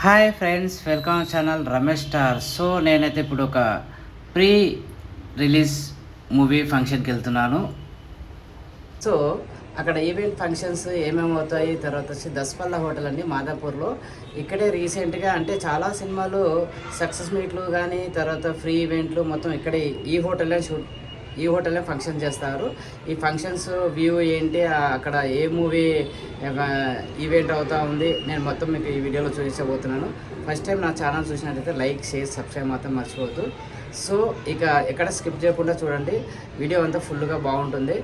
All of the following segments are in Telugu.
Hi friends, welcome channel Ramesh star. So నేనైతే ఇప్పుడు ఒక ప్రీ రిలీజ్ మూవీ ఫంక్షన్కి వెళ్తున్నాను. సో అక్కడ ఈవెంట్ ఫంక్షన్స్ ఏమేమి అవుతాయి, తర్వాత వచ్చి దస్పల్లా హోటల్ అండి మాదాపూర్లో. ఇక్కడే రీసెంట్గా అంటే చాలా సినిమాలు సక్సెస్ మీట్లు కానీ తర్వాత ఫ్రీ ఈవెంట్లు మొత్తం ఇక్కడే ఈ హోటల్లో ఫంక్షన్ చేస్తారు. ఈ ఫంక్షన్స్ వ్యూ ఏంటి, అక్కడ ఏ మూవీ ఈవెంట్ అవుతా ఉంది, నేను మొత్తం మీకు ఈ వీడియోలో చూపించబోతున్నాను. ఫస్ట్ టైం నా ఛానల్ చూసినట్లయితే లైక్, షేర్, సబ్స్క్రైబ్ మాత్రం మర్చిపోవద్దు. సో ఇక ఎక్కడ స్కిప్ చేయకుండా చూడండి, వీడియో అంతా ఫుల్గా బాగుంటుంది.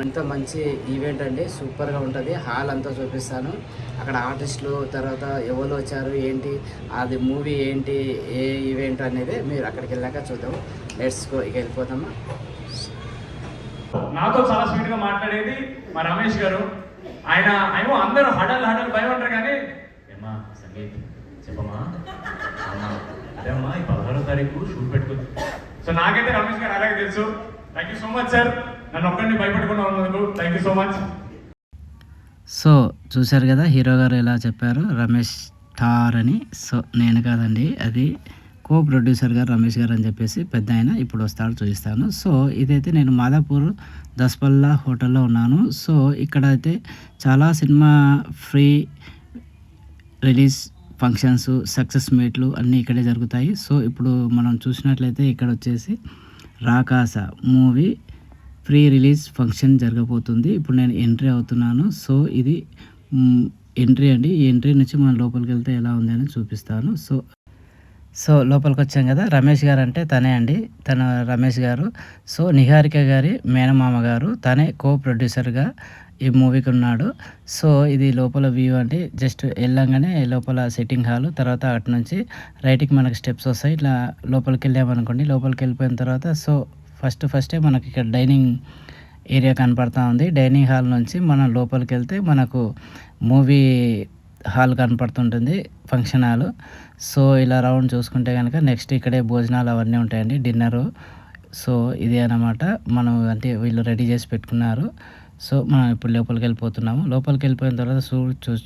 అంత మంచి ఈవెంట్ అండి, సూపర్గా ఉంటుంది. హాల్ అంతా చూపిస్తాను, అక్కడ ఆర్టిస్టులు, తర్వాత ఎవరు వచ్చారు ఏంటి, అది మూవీ ఏంటి, ఏ ఈవెంట్ అనేది మీరు అక్కడికి వెళ్ళాక చూద్దాం. లెట్స్ గో, ఇక వెళ్ళిపోతామా. నాతో చాలా స్వీట్ గా మాట్లాడేది మా రమేష్ గారు. ఆయన ఏమో అందరూ హడల్ భయపడరు కానీ ఏమా సంగీత్ చెప్పమ్మా అదేమ్మా ఈ 16వ తారీఖు షూట్ పెట్టుకుంది. సో నాకైతే రమేష్ గారు అలాగే తెలుసు. Thank you so much sir, నన్ను ఒక్కడిని భయపడకుండా ఉన్నందుకు thank you so much. So చూశారు కదా హీరో గారు ఎలా చెప్పారు, రమేష్ స్టార్ అని. సో నేను కాదండి, అది కో ప్రొడ్యూసర్ గారు రమేష్ గారు అని చెప్పేసి పెద్ద ఆయన ఇప్పుడు వస్తాడు, చూపిస్తాను. సో ఇదైతే నేను మాదాపూర్ దస్పల్లా హోటల్లో ఉన్నాను. సో ఇక్కడ అయితే చాలా cinema free release functions, success మీట్లు అన్నీ ఇక్కడే జరుగుతాయి. సో ఇప్పుడు మనం చూసినట్లయితే ఇక్కడ వచ్చేసి రాకాస మూవీ ఫ్రీ రిలీజ్ ఫంక్షన్ జరగబోతుంది. ఇప్పుడు నేను ఎంట్రీ అవుతున్నాను. సో ఇది ఎంట్రీ అండి. ఈ ఎంట్రీ నుంచి మనం లోపలికి వెళ్తే ఎలా ఉంది అని చూపిస్తాను. సో లోపలికి వచ్చాం కదా. రమేష్ గారు అంటే తనే అండి, తన రమేష్ గారు. సో నిహారిక గారి మేనమామ గారు, తనే కో ప్రొడ్యూసర్గా ఈ మూవీకి ఉన్నాడు. సో ఇది లోపల వ్యూ అండి. జస్ట్ వెళ్ళంగానే లోపల సిట్టింగ్ హాల్, తర్వాత అటు నుంచి రైట్కి మనకి స్టెప్స్ వస్తాయి. ఇట్లా లోపలికి వెళ్ళామనుకోండి. లోపలికి వెళ్ళిపోయిన తర్వాత సో ఫస్టే మనకి ఇక్కడ డైనింగ్ ఏరియా కనపడతా ఉంది. డైనింగ్ హాల్ నుంచి మనం లోపలికి వెళ్తే మనకు మూవీ హాల్ కనపడుతుంటుంది, ఫంక్షన్ హాల్. సో ఇలా రౌండ్ చూసుకుంటే కనుక నెక్స్ట్ ఇక్కడే భోజనాలు అవన్నీ ఉంటాయండి, డిన్నరు. సో ఇది అన్నమాట, మనం అంటే వీళ్ళు రెడీ చేసి పెట్టుకున్నారు. సో మనం ఇప్పుడు లోపలికి వెళ్ళిపోతున్నాము. లోపలికి వెళ్ళిపోయిన తర్వాత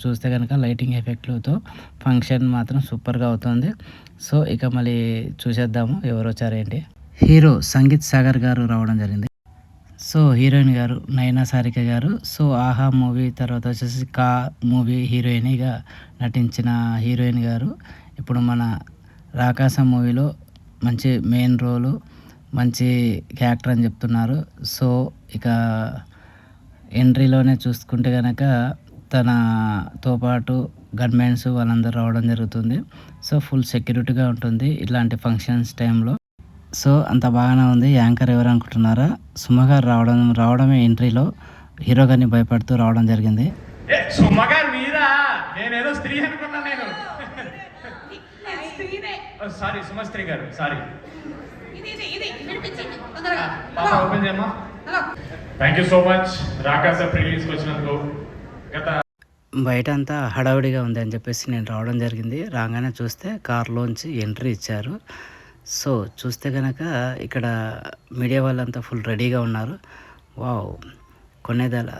చూస్తే కనుక లైటింగ్ ఎఫెక్ట్లతో ఫంక్షన్ మాత్రం సూపర్గా అవుతుంది. సో ఇక మళ్ళీ చూసేద్దాము ఎవరు వచ్చారేంటి. హీరో సంగీత్ సాగర్ గారు రావడం జరిగింది. సో హీరోయిన్ గారు నయనా సారిక గారు. సో ఆహా మూవీ తర్వాత వచ్చేసి కా మూవీ హీరోయిన్గా నటించిన హీరోయిన్ గారు ఇప్పుడు మన రాకాస మూవీలో మంచి మెయిన్ రోలు, మంచి క్యారెక్టర్ అని చెప్తున్నారు. సో ఇక ఎంట్రీలోనే చూసుకుంటే కనుక తనతో పాటు గన్మెన్స్ వాళ్ళందరూ రావడం జరుగుతుంది. సో ఫుల్ సెక్యూరిటీగా ఉంటుంది ఇలాంటి ఫంక్షన్స్ టైంలో. సో అంత బాగానే ఉంది. యాంకర్ ఎవరు అనుకుంటున్నారా, సుమ గారు రావడమే ఎంట్రీలో హీరో గారిని భయపడుతూ రావడం జరిగింది. సుమ గారు మీరా? నేనేదో స్త్రీ అనుకున్నా. నేను సారీ సుమస్త్రీ గారు, సారీ. పాప ఓపెన్ చేయమ్మా. థ్యాంక్ యూ సో మచ్ రాకాస రిలీజ్కి వచ్చినందుకు. బయట అంతా హడావిడిగా ఉంది అని చెప్పేసి నేను రావడం జరిగింది. రాగానే చూస్తే కార్లోంచి ఎంట్రీ ఇచ్చారు. సో చూస్తే కనుక ఇక్కడ మీడియా వాళ్ళంతా ఫుల్ రెడీగా ఉన్నారు. వావ్, కొన్నేదల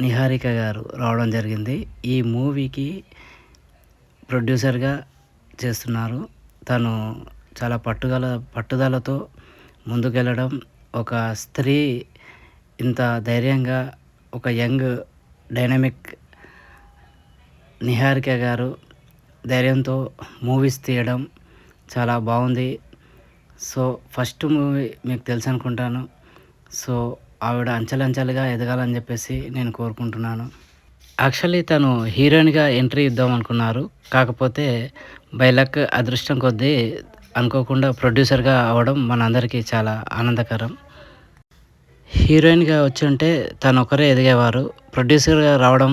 నిహారిక గారు రావడం జరిగింది. ఈ మూవీకి ప్రొడ్యూసర్గా చేస్తున్నారు. తను చాలా పట్టుదలతో ముందుకెళ్ళడం, ఒక స్త్రీ ఇంత ధైర్యంగా ఒక యంగ్ డైనమిక్ నిహారిక గారు ధైర్యంతో మూవీస్ తీయడం చాలా బాగుంది. సో ఫస్ట్ మూవీ మీకు తెలుసు అనుకుంటాను. సో ఆవిడ అంచెలంచెలుగా ఎదగాలని చెప్పేసి నేను కోరుకుంటున్నాను. యాక్చువల్లీ తను హీరోయిన్గా ఎంట్రీ ఇద్దాం అనుకున్నారు, కాకపోతే బై లక్ అదృష్టం కొద్దీ అనుకోకుండా ప్రొడ్యూసర్గా అవ్వడం మనందరికీ చాలా ఆనందకరం. హీరోయిన్గా వచ్చి ఉంటే తను ఒకరే ఎదిగేవారు. ప్రొడ్యూసర్గా రావడం,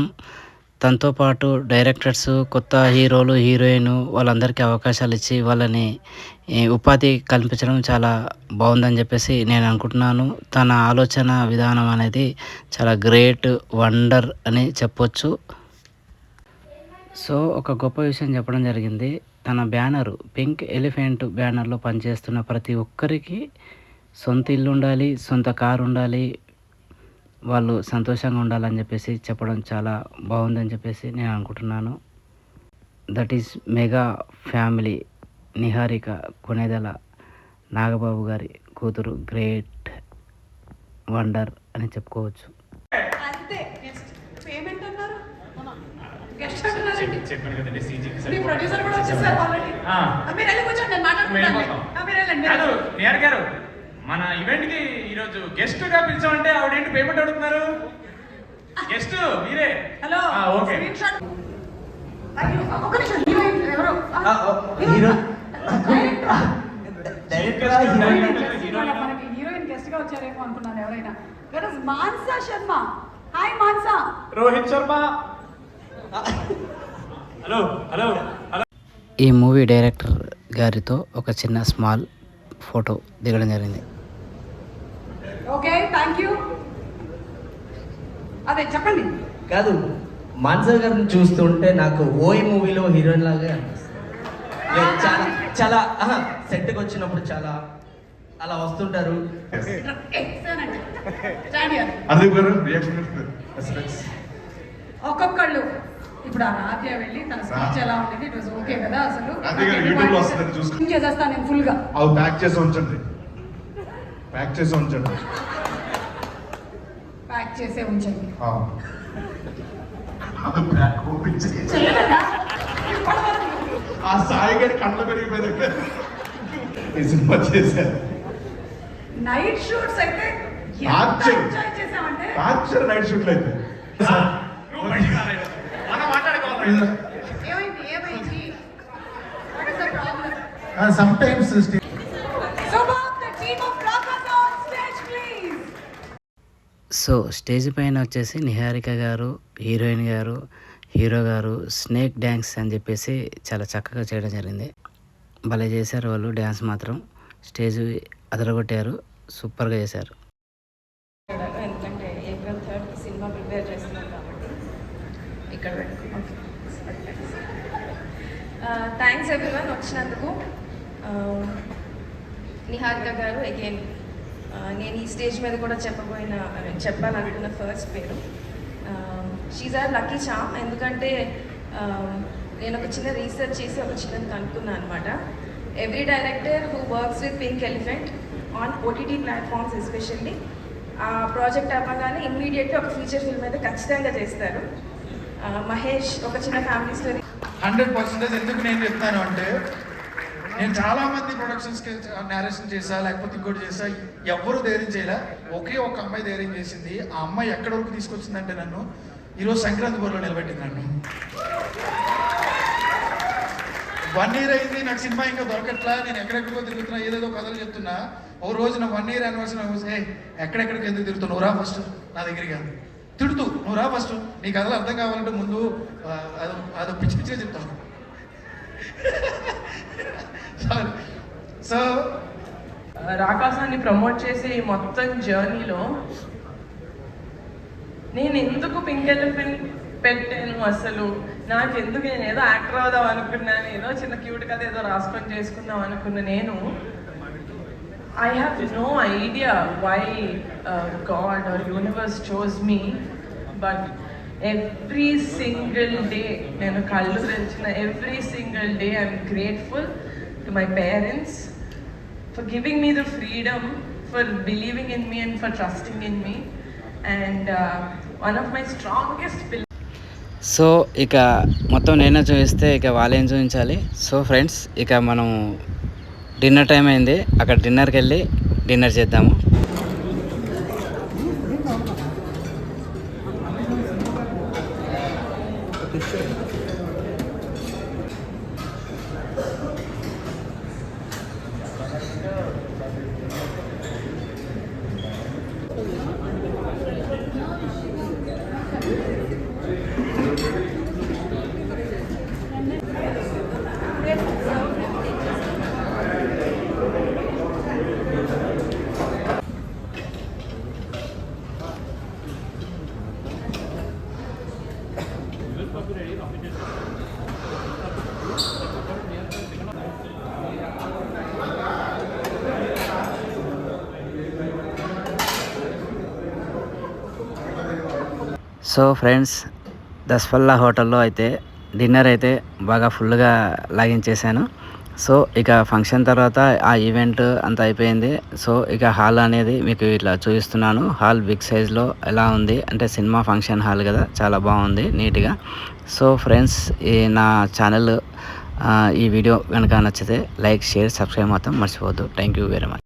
తనతో పాటు డైరెక్టర్స్, కొత్త హీరోలు, హీరోయిన్ వాళ్ళందరికీ అవకాశాలు ఇచ్చి వాళ్ళని ఉపాధి కల్పించడం చాలా బాగుందని చెప్పేసి నేను అనుకుంటున్నాను. తన ఆలోచన విధానం అనేది చాలా గ్రేట్, వండర్ అని చెప్పొచ్చు. సో ఒక గొప్ప విషయం చెప్పడం జరిగింది. తన బ్యానరు పింక్ ఎలిఫెంట్ బ్యానర్లో పనిచేస్తున్న ప్రతి ఒక్కరికి సొంత ఇల్లు ఉండాలి, సొంత కారు ఉండాలి, వాళ్ళు సంతోషంగా ఉండాలని చెప్పేసి చెప్పడం చాలా బాగుందని చెప్పేసి నేను అనుకుంటున్నాను. That is mega family Niharika Konidela Nagababu garu కూతురు గ్రేట్ వండర్ అని చెప్పుకోవచ్చు. అంతే నెక్స్ట్ పేమెంట్ అన్నారు గెస్ట్ అంటున్నారండి చెప్పాను కదండి సీజీకి మీ ప్రొడ్యూసర్ కూడా వచ్చేసారు ఆల్రెడీ మీరు వెళ్ళి కూర్చోండి నేను మాట్లాడుకుంటాను మీరు వెళ్ళండి కాదు నిహార్ గారు, మన ఈవెంట్ కి ఈరోజు గెస్ట్ గా పిలిచామంటే ఆవిడేంటి పేమెంట్ అడుగుతున్నారు? గెస్ట్ మీరే. Hello okay. స్క్రీన్ షాట్ అయ్యో ఒక్క నిమిషం హీరోయిన్ ఎవరు హీరో మనకి హీరోయిన్ గెస్ట్ గా వచ్చారేమో అనుకున్నాను ఎవరైనా. That is Mansa Sharma. Hi Mansa. Rohit Sharma. Hello hello hello. ఈ మూవీ డైరెక్టర్ గారితో ఒక చిన్న స్మాల్ ఫోటో దిగడం జరిగింది. Okay thank you. అదే చెప్పండి. కాదు, మాన్సా గారిని చూస్తుంటే నాకు ఓయి మూవీలో హీరోయిన్ లాగా అనిపిస్తుంది. Like చాలా చాలా సెట్కి వచ్చినప్పుడు చాలా అలా వస్తుంటారు. ఎక్సలెంట్. చాండియర్ అందుకు గారు రియాక్షన్ ఒక్కొక్కళ్ళు ఇప్పుడు ఆ రాధ్య వెళ్ళి తన స్పీచ్ ఎలా ఉండేది ఇట్ వాజ్ ఓకే కదా అసలు రాధ్య గారు YouTube లో వస్తుందని చూసుకో. చేసేస్తాను నేను ఫుల్ గా. అవి ప్యాక్ చేసి ఉంచండి, ప్యాక్ చేసి ఉంచండి. ప్యాక్ చేసే ఉంచండి. అది ప్యాక్ ఓపెన్ చేసి చేయలేదా? ఆ సాయి గారి కళ్ళ పెరిగిపోయాక ఈ సినిమా చేశారు. నైట్ షూట్స్ అయితే ఎంత Torture. ఎంజాయ్ చేసామంటే టార్చర్ నైట్ షూట్లు అయితే నువ్వు బయటికి రాలేదు. మనం మాట్లాడుకోవాలి. ఏమైంది ఏమైంది what is the problem? Some times so Bob the team of rockers on stage please. So stage పైన వచ్చేసి నిహారిక గారు, హీరోయిన్ గారు, హీరో గారు స్నేక్ డ్యాన్స్ అని చెప్పేసి చాలా చక్కగా చేయడం జరిగింది. భలే చేశారు వాళ్ళు డ్యాన్స్ మాత్రం. స్టేజ్ అదరగొట్టారు, సూపర్గా చేశారు. ఎందుకంటే April 3rd సినిమా ప్రిపేర్ చేస్తున్నాం కాబట్టి ఇక్కడ థ్యాంక్స్ ఎవ్రీవన్ వచ్చినందుకు. నిహారిక గారు అగైన్ నేను ఈ స్టేజ్ మీద కూడా చెప్పాలనుకున్న ఫస్ట్ పేరు. She's our lucky charm. ఎందుకంటే నేను ఒక చిన్న రీసెర్చ్ చేసి ఒక చిన్నది కనుక్కున్నాను అనమాట. Every director who works with pink elephant on OTT platforms especially ఆ ప్రాజెక్ట్ అవ్వగానే ఇమ్మీడియట్గా ఒక ఫీచర్ ఫిల్మ్ అయితే ఖచ్చితంగా చేస్తారు. మహేష్ ఒక చిన్న ఫ్యామిలీ స్టోరీ 100% ఎందుకు నేను చెప్తాను అంటే, నేను చాలా మంది ప్రొడక్షన్స్కి నేరేషన్ చేసా, లేకపోతే ఇంకోటి చేసా, ఎవ్వరూ ధైర్యం చేయలే. ఒకే ఒక అమ్మాయి ధైర్యం చేసింది. ఆ అమ్మాయి ఎక్కడి వరకు తీసుకొచ్చిందంటే నన్ను ఈరోజు సంక్రాంతి బరిలో నిలబెట్టింది నన్ను. 1 year అయింది నాకు సినిమా ఇంకా దొరకట్లా, నేను ఎక్కడెక్కడికో తిరుగుతున్నా, ఏదేదో కథలు చెప్తున్నా. ఓ రోజు నా 1 year యానివర్సరీ ఎక్కడెక్కడికి ఎందుకు తిరుగుతావు, నువ్వు రా ఫస్ట్ నా దగ్గరికి తిడుతూ, నువ్వు రా ఫస్ట్, నీ కథలు అర్థం కావాలంటే ముందు అది పిచ్చి పిచ్చిగా చెప్తాను. సో రాకాసాన్ని ప్రమోట్ చేసే ఈ మొత్తం జర్నీలో నేను ఎందుకు పింక్ ఎలిఫెంట్ పెట్టాను, అసలు నాకెందుకు, నేను ఏదో యాక్టర్ అవుదాం అనుకున్నాను, ఏదో చిన్న క్యూట్ కథ ఏదో రాసుకొని చేసుకుందాం అనుకున్న నేను I have no idea why God or universe chose me, but every single day, నేను కళ్ళు తెరిచిన every single day I'm grateful to my parents for giving me the freedom, for believing in me and for trusting in me, and one of my strongest so ఇక మొత్తం నేనే చూపిస్తే ఇక వాళ్ళేం చూపించాలి. సో ఫ్రెండ్స్, ఇక మనం డిన్నర్ టైం అయింది. అక్కడ డిన్నర్కి వెళ్ళి డిన్నర్ చేద్దాము. సో ఫ్రెండ్స్, దస్పల్లా హోటల్లో అయితే డిన్నర్ అయితే బాగా ఫుల్గా లాగించేశాను. సో ఇక ఫంక్షన్ తర్వాత ఆ ఈవెంట్ అంతా అయిపోయింది. సో ఇక హాల్ అనేది మీకు ఇట్లా చూపిస్తున్నాను. హాల్ బిగ్ సైజ్లో ఎలా ఉంది అంటే సినిమా ఫంక్షన్ హాల్ కదా, చాలా బాగుంది నీట్గా. సో ఫ్రెండ్స్, ఈ నా ఛానల్ ఈ వీడియో కనుక నచ్చితే లైక్, షేర్, సబ్స్క్రైబ్ మాత్రం మర్చిపోవద్దు. Thank you very much.